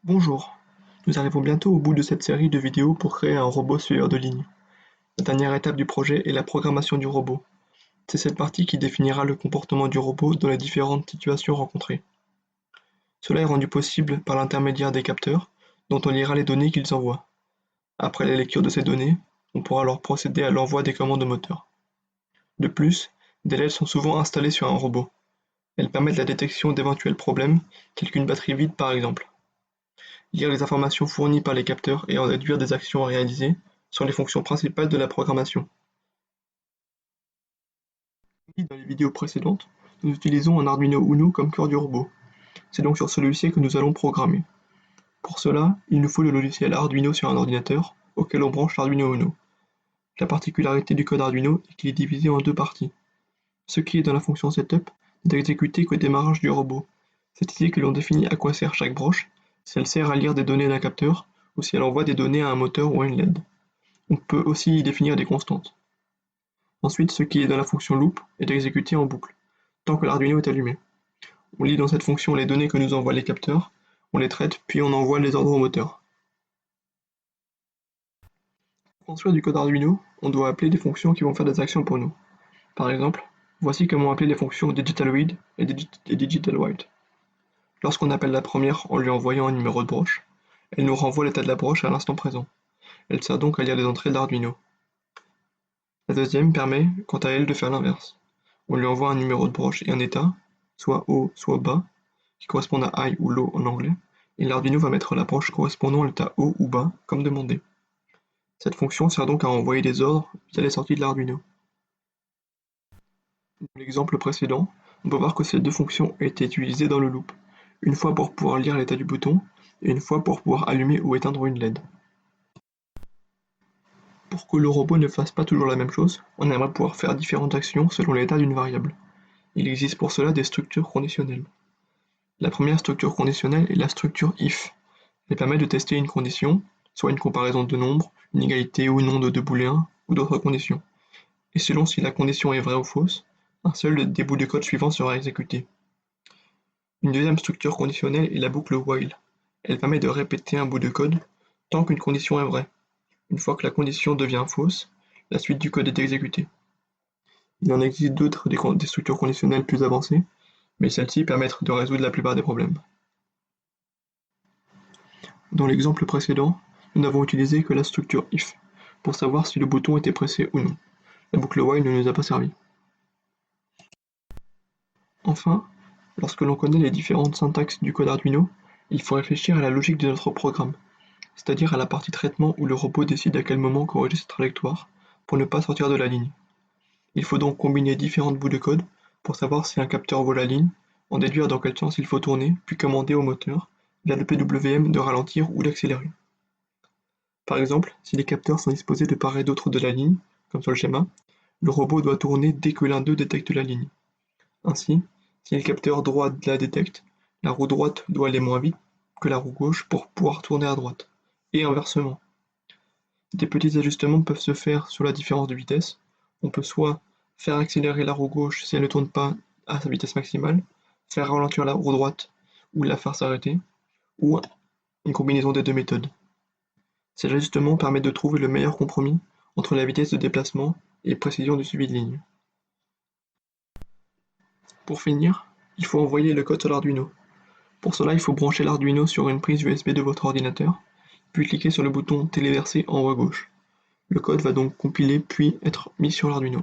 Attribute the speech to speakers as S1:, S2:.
S1: Bonjour, nous arrivons bientôt au bout de cette série de vidéos pour créer un robot suiveur de ligne. La dernière étape du projet est la programmation du robot. C'est cette partie qui définira le comportement du robot dans les différentes situations rencontrées. Cela est rendu possible par l'intermédiaire des capteurs, dont on lira les données qu'ils envoient. Après la lecture de ces données, on pourra alors procéder à l'envoi des commandes au moteur. De plus, des LED sont souvent installées sur un robot. Elles permettent la détection d'éventuels problèmes, tels qu'une batterie vide par exemple. Lire les informations fournies par les capteurs et en déduire des actions à réaliser sont les fonctions principales de la programmation. Comme dit dans les vidéos précédentes, nous utilisons un Arduino Uno comme cœur du robot. C'est donc sur celui-ci que nous allons programmer. Pour cela, il nous faut le logiciel Arduino sur un ordinateur, auquel on branche l'Arduino Uno. La particularité du code Arduino est qu'il est divisé en deux parties. Ce qui est dans la fonction Setup n'est exécuté qu'au démarrage du robot. C'est ici que l'on définit à quoi sert chaque broche, si elle sert à lire des données d'un capteur, ou si elle envoie des données à un moteur ou à une LED. On peut aussi y définir des constantes. Ensuite, ce qui est dans la fonction loop est exécuté en boucle, tant que l'Arduino est allumé. On lit dans cette fonction les données que nous envoient les capteurs, on les traite, puis on envoie les ordres au moteur. Pour construire du code Arduino, on doit appeler des fonctions qui vont faire des actions pour nous. Par exemple, voici comment appeler les fonctions digitalRead et digitalWrite. Lorsqu'on appelle la première en lui envoyant un numéro de broche, elle nous renvoie l'état de la broche à l'instant présent. Elle sert donc à lire les entrées de l'Arduino. La deuxième permet, quant à elle, de faire l'inverse. On lui envoie un numéro de broche et un état, soit haut, soit bas, qui correspondent à high ou low en anglais, et l'Arduino va mettre la broche correspondant à l'état haut ou bas, comme demandé. Cette fonction sert donc à envoyer des ordres via les sorties de l'Arduino. Dans l'exemple précédent, on peut voir que ces deux fonctions ont été utilisées dans le loop, une fois pour pouvoir lire l'état du bouton, et une fois pour pouvoir allumer ou éteindre une LED. Pour que le robot ne fasse pas toujours la même chose, on aimerait pouvoir faire différentes actions selon l'état d'une variable. Il existe pour cela des structures conditionnelles. La première structure conditionnelle est la structure if. Elle permet de tester une condition, soit une comparaison de nombres, une égalité ou non de deux booléens, ou d'autres conditions. Et selon si la condition est vraie ou fausse, un seul des bouts de code suivants sera exécuté. Une deuxième structure conditionnelle est la boucle while. Elle permet de répéter un bout de code tant qu'une condition est vraie. Une fois que la condition devient fausse, la suite du code est exécutée. Il en existe d'autres des structures conditionnelles plus avancées, mais celles-ci permettent de résoudre la plupart des problèmes. Dans l'exemple précédent, nous n'avons utilisé que la structure if pour savoir si le bouton était pressé ou non. La boucle while ne nous a pas servi. Enfin, lorsque l'on connaît les différentes syntaxes du code Arduino, il faut réfléchir à la logique de notre programme, c'est-à-dire à la partie traitement où le robot décide à quel moment corriger sa trajectoire pour ne pas sortir de la ligne. Il faut donc combiner différents bouts de code pour savoir si un capteur vaut la ligne, en déduire dans quel sens il faut tourner, puis commander au moteur, via le PWM, de ralentir ou d'accélérer. Par exemple, si les capteurs sont disposés de part et d'autre de la ligne, comme sur le schéma, le robot doit tourner dès que l'un d'eux détecte la ligne. Ainsi, si le capteur droit la détecte, la roue droite doit aller moins vite que la roue gauche pour pouvoir tourner à droite, et inversement. Des petits ajustements peuvent se faire sur la différence de vitesse. On peut soit faire accélérer la roue gauche si elle ne tourne pas à sa vitesse maximale, faire ralentir la roue droite ou la faire s'arrêter, ou une combinaison des deux méthodes. Ces ajustements permettent de trouver le meilleur compromis entre la vitesse de déplacement et précision du suivi de ligne. Pour finir, il faut envoyer le code sur l'Arduino. Pour cela, il faut brancher l'Arduino sur une prise USB de votre ordinateur, puis cliquer sur le bouton téléverser en haut à gauche. Le code va donc compiler puis être mis sur l'Arduino.